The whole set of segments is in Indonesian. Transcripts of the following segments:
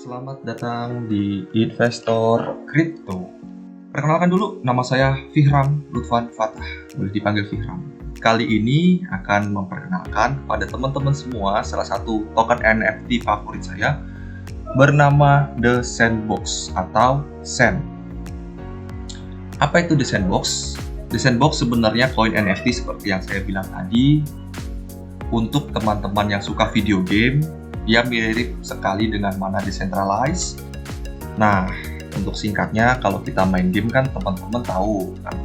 Selamat datang di Investor Crypto. Perkenalkan dulu, nama saya Fihram Lutfan Fatah, boleh dipanggil Fihram. Kali ini akan memperkenalkan kepada teman-teman semua salah satu token NFT favorit saya bernama The Sandbox atau SAND. Apa itu The Sandbox? The Sandbox sebenarnya koin NFT seperti yang saya bilang tadi untuk teman-teman yang suka video game. Dia mirip sekali dengan Mana Decentralized. Nah, untuk singkatnya, kalau kita main game kan teman-teman tahu kan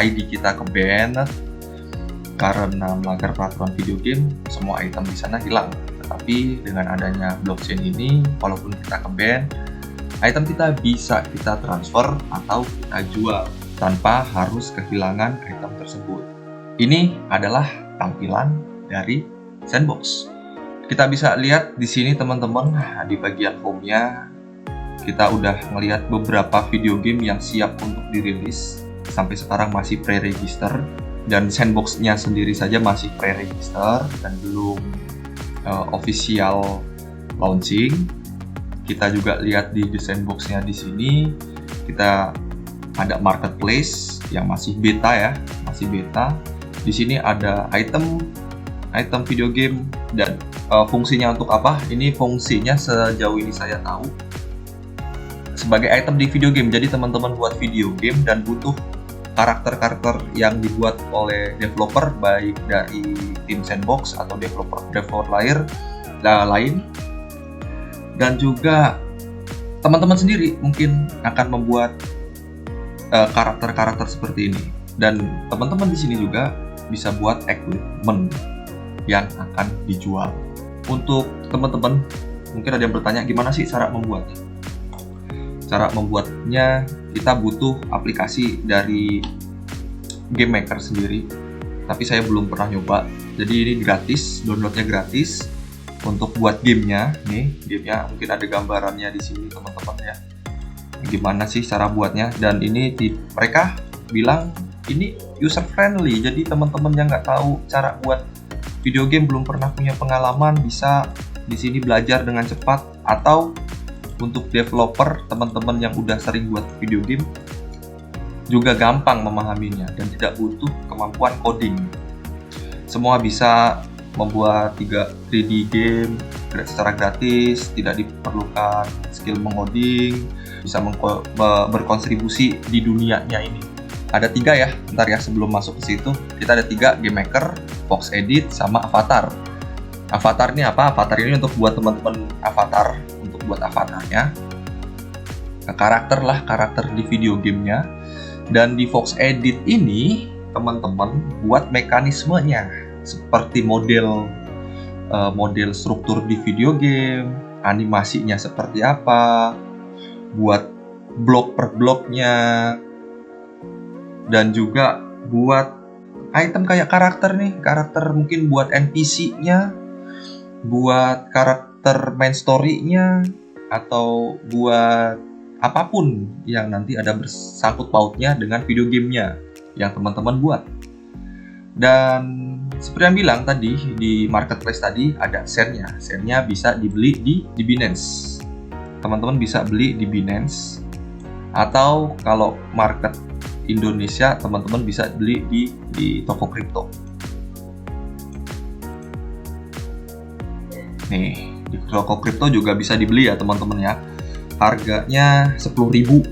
ID kita ke-ban karena melanggar peraturan video game, semua item di sana hilang. Tetapi dengan adanya blockchain ini, walaupun kita ke-ban, item kita bisa kita transfer atau kita jual tanpa harus kehilangan item tersebut. Ini adalah tampilan dari Sandbox. Kita bisa lihat di sini teman-teman, di bagian home-nya kita udah melihat beberapa video game yang siap untuk dirilis. Sampai sekarang masih pre-register dan Sandbox-nya sendiri saja masih pre-register dan belum official launching. Kita juga lihat di Sandbox-nya di sini kita ada marketplace yang masih beta ya, masih beta. Di sini ada item video game dan fungsinya untuk apa? Ini fungsinya sejauh ini saya tahu sebagai item di video game. Jadi teman-teman buat video game dan butuh karakter-karakter yang dibuat oleh developer, baik dari tim Sandbox atau developer lain, dan juga teman-teman sendiri mungkin akan membuat karakter-karakter seperti ini. Dan teman-teman di sini juga bisa buat equipment yang akan dijual. Untuk teman-teman mungkin ada yang bertanya gimana sih cara membuatnya. Cara membuatnya kita butuh aplikasi dari game maker sendiri, tapi saya belum pernah nyoba. Jadi ini gratis, downloadnya gratis untuk buat gamenya. Nih gamenya mungkin ada gambarannya di sini teman-teman ya. Gimana sih cara buatnya? Dan ini mereka bilang ini user friendly, jadi teman-teman yang nggak tahu cara buat video game, belum pernah punya pengalaman, bisa di sini belajar dengan cepat. Atau untuk developer, teman-teman yang udah sering buat video game juga gampang memahaminya dan tidak butuh kemampuan coding. Semua bisa membuat 3D game secara gratis, tidak diperlukan skill mengoding, bisa berkontribusi di dunianya ini. Ada 3 ya, bentar ya sebelum masuk ke situ. Kita ada 3, Game Maker, Fox Edit, sama Avatar. Avatar ini apa? Avatar ini untuk buat teman-teman avatar, untuk buat avatarnya. Karakter di video gamenya. Dan di Fox Edit ini, teman-teman buat mekanismenya. Seperti model struktur di video game, animasinya seperti apa, buat blok per bloknya, dan juga buat item kayak karakter mungkin buat NPC-nya, buat karakter main story-nya, atau buat apapun yang nanti ada bersangkut pautnya dengan video gamenya yang teman-teman buat. Dan seperti yang bilang tadi, di marketplace tadi ada SAND-nya. SAND-nya bisa dibeli di Binance. Teman-teman bisa beli di Binance, atau kalau market Indonesia teman-teman bisa beli di toko kripto. Nih, di toko kripto juga bisa dibeli ya teman-teman ya. Harganya 10.000.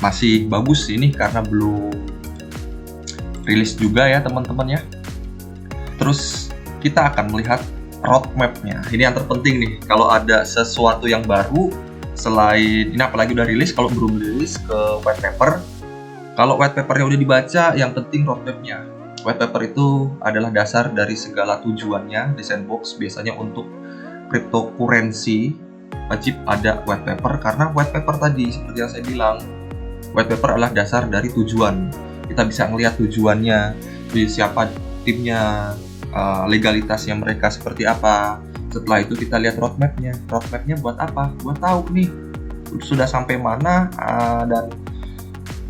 Masih bagus ini karena belum rilis juga ya teman-teman ya. Terus kita akan melihat roadmap-nya. Ini yang terpenting nih, kalau ada sesuatu yang baru selain ini, apalagi udah rilis, kalau belum rilis ke white paper. Kalau white papernya udah dibaca, yang penting roadmap-nya. White paper itu adalah dasar dari segala tujuannya di Sandbox. Biasanya untuk cryptocurrency wajib ada white paper, karena white paper tadi seperti yang saya bilang, white paper adalah dasar dari tujuan. Kita bisa ngelihat tujuannya, siapa timnya, legalitasnya mereka seperti apa. Setelah itu kita lihat roadmap-nya. Roadmap-nya buat apa? Buat tahu nih sudah sampai mana dan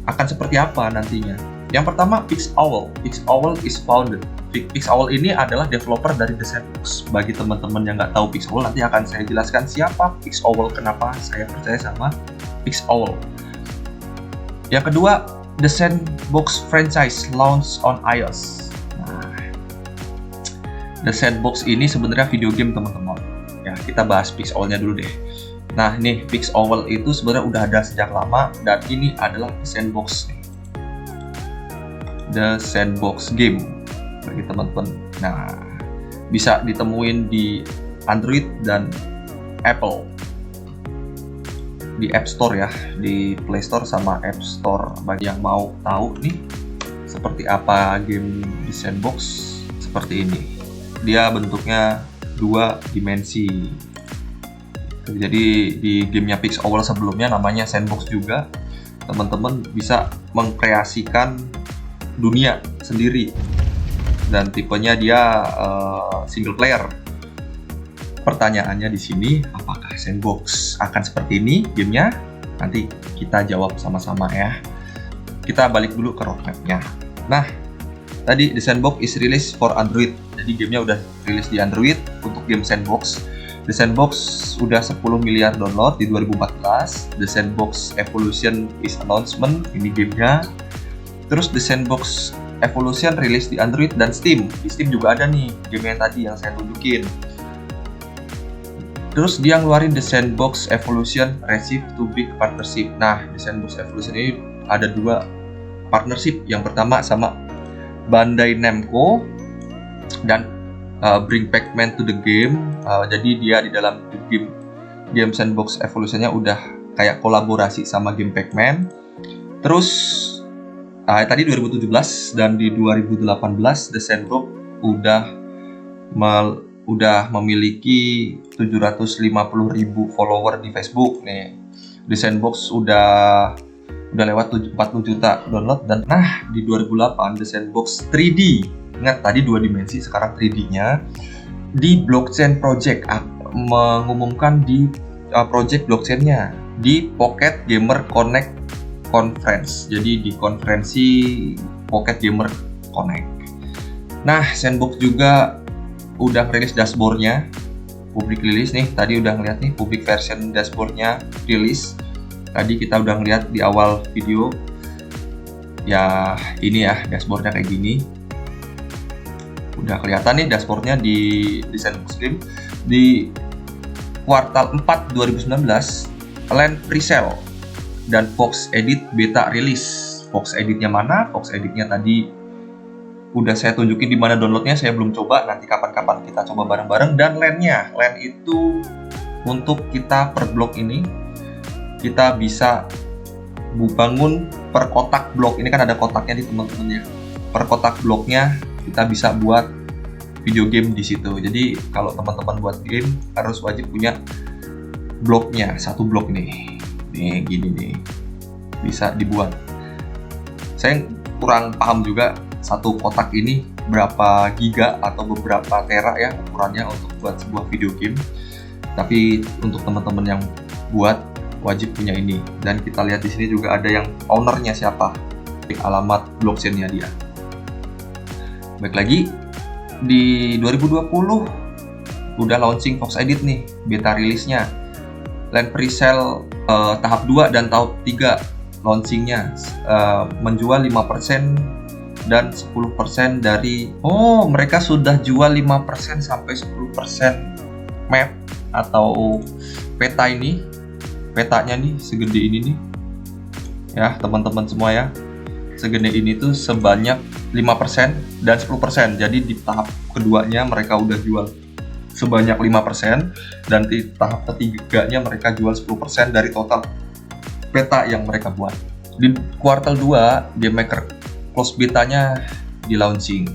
akan seperti apa nantinya. Yang pertama, PixOwl. PixOwl is founded. PixOwl ini adalah developer dari The Sandbox. Bagi teman-teman yang nggak tahu PixOwl, nanti akan saya jelaskan siapa PixOwl, kenapa saya percaya sama PixOwl. Yang kedua, The Sandbox franchise launch on iOS. Nah, The Sandbox ini sebenarnya video game, teman-teman. Ya, kita bahas PixOwl-nya dulu deh. Nah, nih PixOwl itu sebenarnya udah ada sejak lama, dan ini adalah The Sandbox nih. The Sandbox game bagi teman-teman. Nah, bisa ditemuin di Android dan Apple, di App Store ya, di Play Store sama App Store. Bagi yang mau tahu nih seperti apa game The Sandbox, seperti ini. Dia bentuknya 2 dimensi. Jadi di gamenya PixOwl sebelumnya namanya Sandbox juga, teman-teman bisa mengkreasikan dunia sendiri, dan tipenya dia single player. Pertanyaannya di sini, apakah Sandbox akan seperti ini gamenya? Nanti kita jawab sama-sama ya. Kita balik dulu ke roadmap-nya. Nah, tadi The Sandbox is released for Android. Jadi gamenya udah rilis di Android untuk game Sandbox. The Sandbox udah 10 miliar download di 2014. The Sandbox Evolution is announcement, ini gamenya. Terus The Sandbox Evolution rilis di Android dan Steam. Di Steam juga ada nih game yang tadi yang saya tunjukin. Terus dia ngeluarin The Sandbox Evolution Receive to Big Partnership. Nah, The Sandbox Evolution ini ada 2 partnership. Yang pertama sama Bandai Namco dan Bring Pac-Man to the game. Jadi dia di dalam game Sandbox Evolution-nya udah kayak kolaborasi sama game Pac-Man. Terus tadi 2017 dan di 2018 The Sandbox udah memiliki 750.000 follower di Facebook nih. The Sandbox udah lewat 40 juta download. Dan nah, di 2008 The Sandbox 3D, ingat tadi 2 dimensi, sekarang 3D-nya, di Blockchain Project mengumumkan di project blockchain-nya di Pocket Gamer Connect Conference. Jadi di konferensi Pocket Gamer Connect. Nah, Sandbox juga udah rilis dashboard-nya, public release nih. Tadi udah ngeliat nih public version dashboard-nya rilis. Tadi kita udah ngeliat di awal video. Ya, ini ya dashboard-nya kayak gini. Udah kelihatan nih dashboard-nya di Sandbox Game. Di kuartal 4 2019, Land Presale dan Fox Edit beta rilis. Fox Editnya mana? Fox Editnya tadi udah saya tunjukin di mana downloadnya, saya belum coba. Nanti kapan-kapan kita coba bareng-bareng. Dan Land-nya, Land itu untuk kita per blok ini, kita bisa bangun per kotak blok. Ini kan ada kotaknya di teman-temannya. Per kotak bloknya kita bisa buat video game di situ. Jadi kalau teman-teman buat game harus wajib punya bloknya, 1 blok nih. Nih gini nih, bisa dibuat. Saya kurang paham juga 1 kotak ini berapa giga atau beberapa tera ya ukurannya untuk buat sebuah video game. Tapi untuk teman-teman yang buat wajib punya ini. Dan kita lihat di sini juga ada yang ownernya siapa, alamat blockchain-nya dia. Baik lagi, di 2020 udah launching Fox Edit nih, beta rilisnya. Land Presale tahap 2 dan tahap 3 launchingnya, menjual 5% dan 10% dari mereka sudah jual 5% sampai 10% map atau peta ini. Petanya nih segede ini nih ya teman-teman semua ya, segede ini tuh sebanyak 5% dan 10%. Jadi di tahap keduanya mereka udah jual sebanyak 5%, dan di tahap ketiganya mereka jual 10% dari total peta yang mereka buat. Di kuartal 2 Game Maker close betanya di launching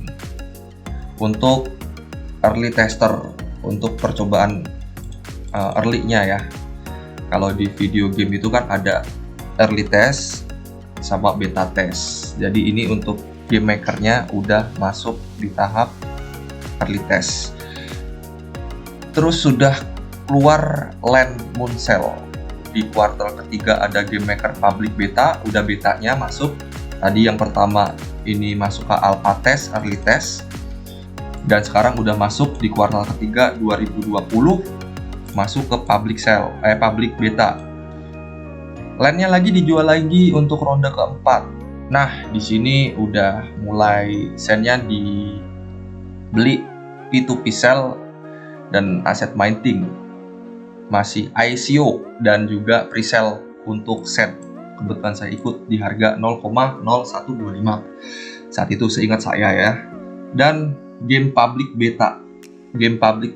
untuk early tester, untuk percobaan early-nya ya. Kalau di video game itu kan ada early test sama beta test. Jadi ini untuk Game Maker-nya udah masuk di tahap early test. Terus sudah keluar Land Mooncell. Di kuartal ketiga ada Game Maker Public Beta, udah betanya masuk. Tadi yang pertama ini masuk ke alpha test, early test, dan sekarang udah masuk di kuartal ketiga 2020, masuk ke public beta. Landnya lagi dijual lagi untuk ronde keempat. Nah, di sini udah mulai sendnya dibeli P2P sell dan aset minting. Masih ICO dan juga pre-sell untuk set. Kebetulan saya ikut di harga 0,0125 saat itu seingat saya ya. Dan game public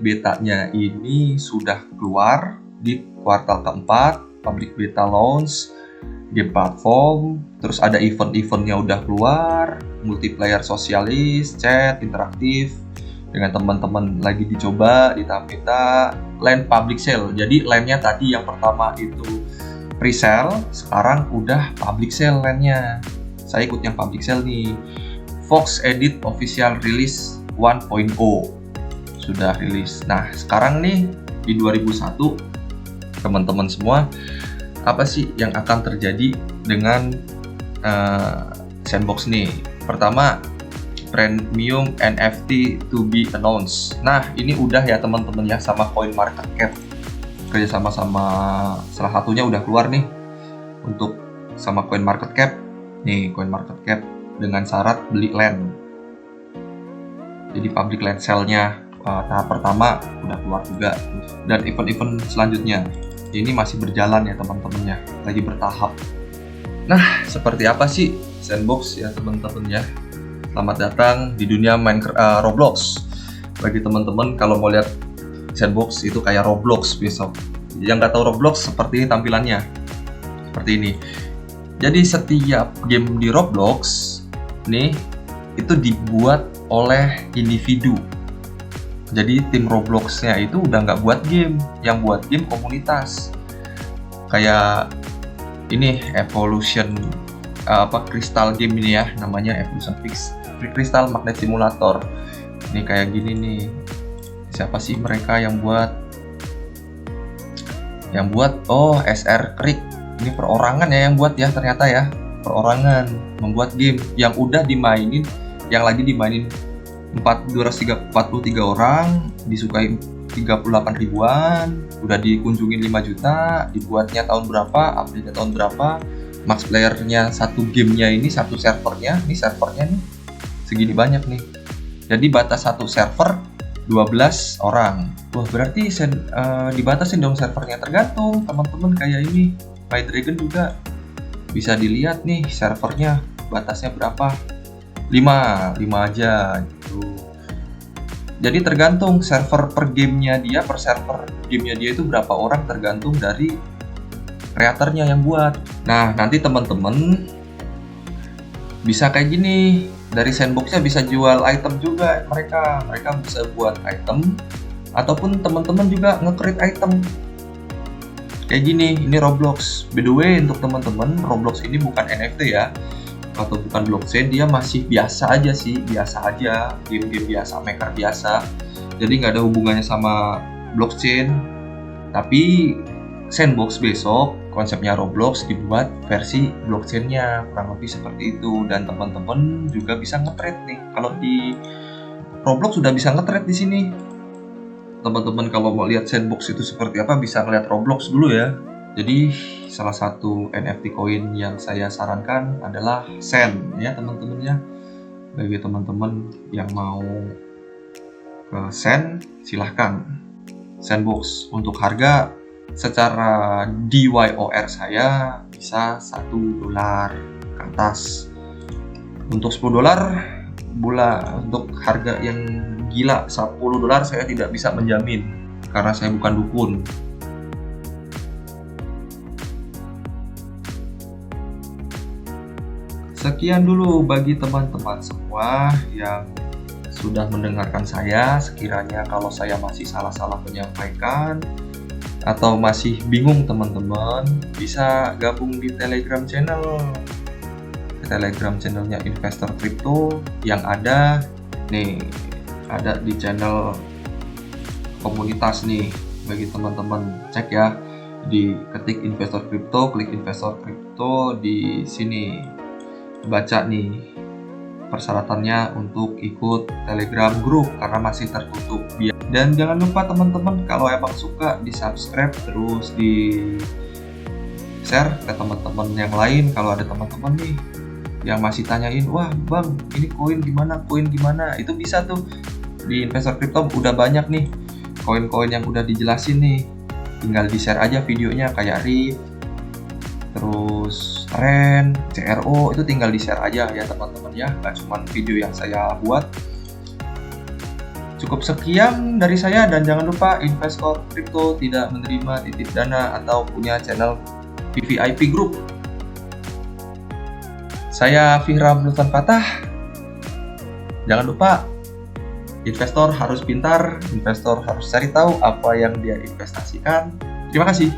betanya ini sudah keluar di kuartal keempat, public beta launch, game platform, terus ada event-eventnya udah keluar, multiplayer sosialis, chat, interaktif dengan teman-teman lagi dicoba di tahap beta, land public sale. Jadi landnya tadi yang pertama itu pre-sale, sekarang udah public sale landnya. Saya ikut yang public sale nih. Fox Edit Official Release 1.0 sudah rilis. Nah, sekarang nih di 2001, teman-teman semua, apa sih yang akan terjadi dengan Sandbox nih? Pertama, premium NFT to be announced. Nah, ini udah ya teman-teman ya sama CoinMarketCap. Kerjasama sama salah satunya udah keluar nih untuk sama CoinMarketCap. Nih CoinMarketCap dengan syarat beli land. Jadi public land sale-nya tahap pertama udah keluar juga. Dan event-event selanjutnya ini masih berjalan ya teman-teman ya, lagi bertahap. Nah, seperti apa sih Sandbox ya teman-teman ya? Selamat datang di dunia main Roblox. Bagi teman-teman kalau mau lihat Sandbox itu kayak Roblox besok. Yang nggak tahu Roblox seperti ini tampilannya, seperti ini. Jadi setiap game di Roblox nih itu dibuat oleh individu. Jadi tim Roblox-nya itu udah nggak buat game, yang buat game komunitas. Kayak ini Evolution Crystal game ini ya, namanya Evolution Crystal Magnet Simulator. Ini kayak gini nih. Siapa sih mereka yang buat? Oh, SR Creek. Ini perorangan ya yang buat ya ternyata ya. Perorangan membuat game yang udah dimainin, yang lagi dimainin 243 orang, disukai 38 ribuan, udah dikunjungin 5 juta, dibuatnya tahun berapa, update-nya tahun berapa, max player-nya satu gamenya ini, satu servernya nih segini banyak nih. Jadi batas satu server 12 orang. Wah, berarti dibatasin dong servernya, tergantung teman-teman. Kayak ini My Dragon juga bisa dilihat nih servernya batasnya berapa, 5 aja gitu. Jadi tergantung server per gamenya dia, per server gamenya dia itu berapa orang, tergantung dari kreatornya yang buat. Nah, nanti teman-teman bisa kayak gini, dari Sandbox-nya bisa jual item juga. Mereka bisa buat item, ataupun teman-teman juga nge-create item kayak gini. Ini Roblox. By the way, untuk teman-teman, Roblox ini bukan NFT ya, atau bukan blockchain, dia masih biasa aja sih, game-game biasa, maker biasa. Jadi nggak ada hubungannya sama blockchain. Tapi Sandbox besok konsepnya Roblox dibuat versi blockchainnya, kurang lebih seperti itu. Dan teman-teman juga bisa nge-trade nih. Kalau di Roblox sudah bisa nge-trade di sini. Teman-teman kalau mau lihat Sandbox itu seperti apa, bisa ngeliat Roblox dulu ya. Jadi salah satu NFT coin yang saya sarankan adalah Sand ya teman-teman ya. Bagi teman-teman yang mau ke Sand, silahkan. Sandbox untuk harga secara DYOR saya bisa $1 ke atas. Untuk $10 untuk harga yang gila $10 saya tidak bisa menjamin karena saya bukan dukun. Sekian dulu bagi teman-teman semua yang sudah mendengarkan saya. Sekiranya kalau saya masih salah-salah menyampaikan atau masih bingung, teman-teman bisa gabung di Telegram channelnya Investor Crypto yang ada di channel komunitas nih. Bagi teman-teman cek ya, di ketik Investor Crypto, klik Investor Crypto di sini. baca nih persyaratannya untuk ikut Telegram Group karena masih tertutup. Dan jangan lupa teman-teman, kalau emang suka di subscribe, terus di share ke teman-teman yang lain. Kalau ada teman-teman nih yang masih tanyain, wah bang ini koin gimana, itu bisa tuh di Investor Crypto. Udah banyak nih koin-koin yang udah dijelasin nih, tinggal di share aja videonya, kayak RIP, terus REN, CRO, itu tinggal di share aja ya teman-teman ya, nggak cuma video yang saya buat. Cukup sekian dari saya, dan jangan lupa Investor Crypto tidak menerima titip dana atau punya channel VVIP Group. Saya Fihram Lutfan Fatah. Jangan lupa, investor harus pintar, investor harus cari tahu apa yang dia investasikan. Terima kasih.